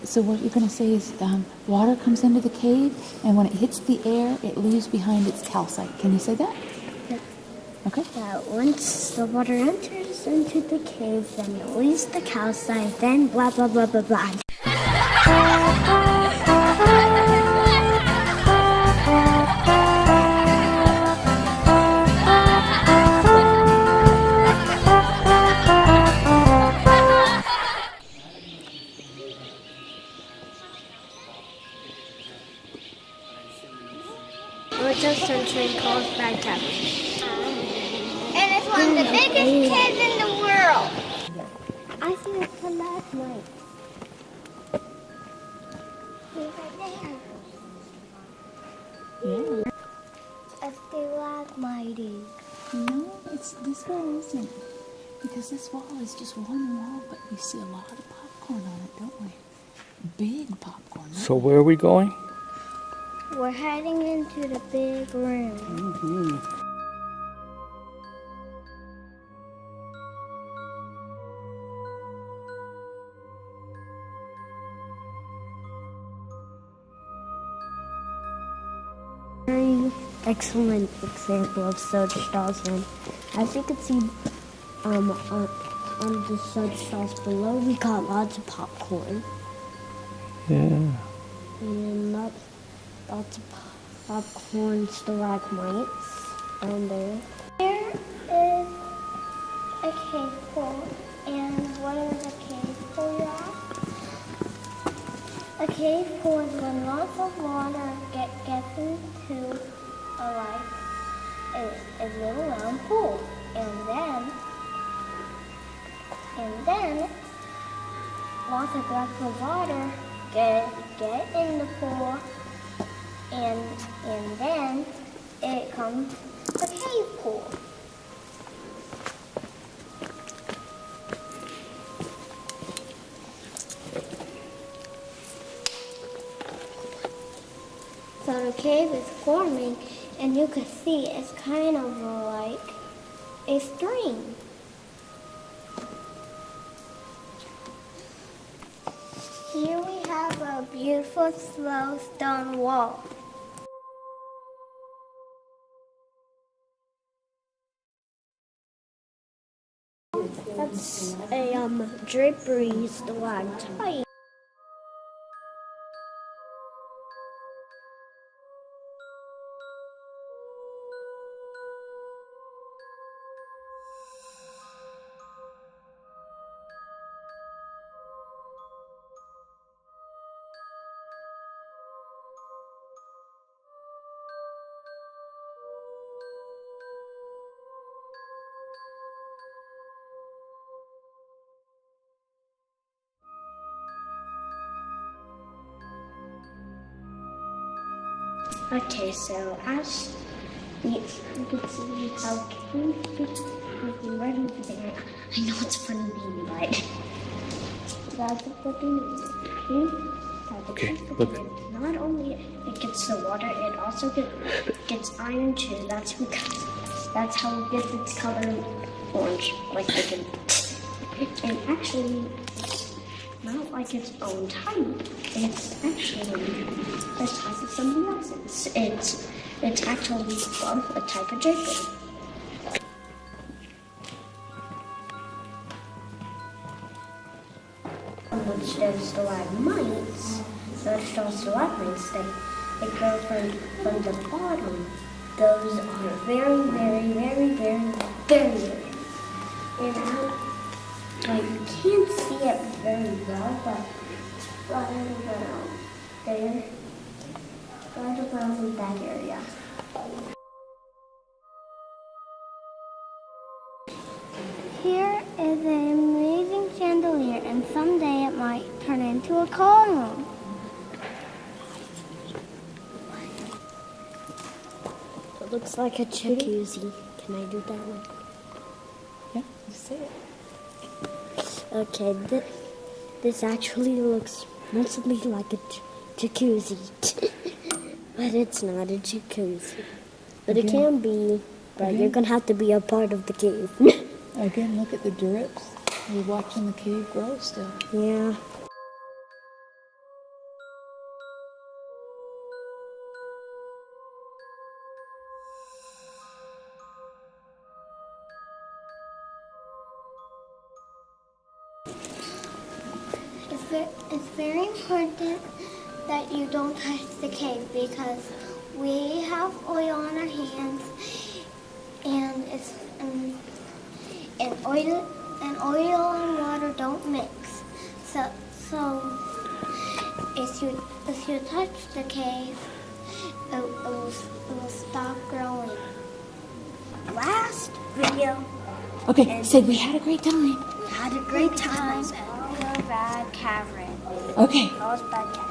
So what you're going to say is water comes into the cave, and when it hits the air, it leaves behind its calcite. Can you say that? Yep. Okay. Once the water enters into the cave, then it leaves the calcite, then blah, blah, blah, blah, blah. We're just entering Carlsbad Tavern. And it's one of the biggest caves in the world. I think it's the last night. Yeah. A stalagmite. No, this wall isn't. Because this wall is just one wall, but we see a lot of popcorn on it, don't we? Big popcorn. So where are we going? We're heading into the big room. Mm-hmm. Very excellent example of such stalls. And as you can see on the such stalls below, we got lots of popcorn. Yeah. And lots of popcorn stalagmites down there. Here is a cave pool. And what is a cave pool, you ask? A cave pool is when lots of water gets into a little round pool. And then lots of drops of water get in the pool, and then it comes a cave pool. So the cave is forming, and you can see it's kind of like a stream. Here we have a beautiful slow stone wall. That's a drapery stalactite. Okay, so as you can see how cute is right over there. I know it's funny being right. That's what they do. Okay, look. Not only it gets the water, it also gets iron too. That's how it gets its color orange, like they can. And actually, it's not like its own type. It's actually a type of something else's. It's actually both a type of drapery. Which those stalagmites, they go from the bottom. Those are very, very, very, very, very rare. And you can't see it very well, but right around there, right around that area. Here is an amazing chandelier, and someday it might turn into a column. It looks like a jacuzzi. Can I do that one? Yeah, you say it. Okay, this actually looks mostly like a jacuzzi. But it's not a jacuzzi. But it can be, but you're going to have to be a part of the cave. Again, look at the drips. We're watching the cave grow still. Yeah. it's very important that you don't touch the cave because we have oil on our hands, and oil and water don't mix. So if you touch the cave, it will stop growing. Last video. Okay, say we had a great time. We had a great time at Carlsbad Cavern. Okay. Carlsbad Cavern.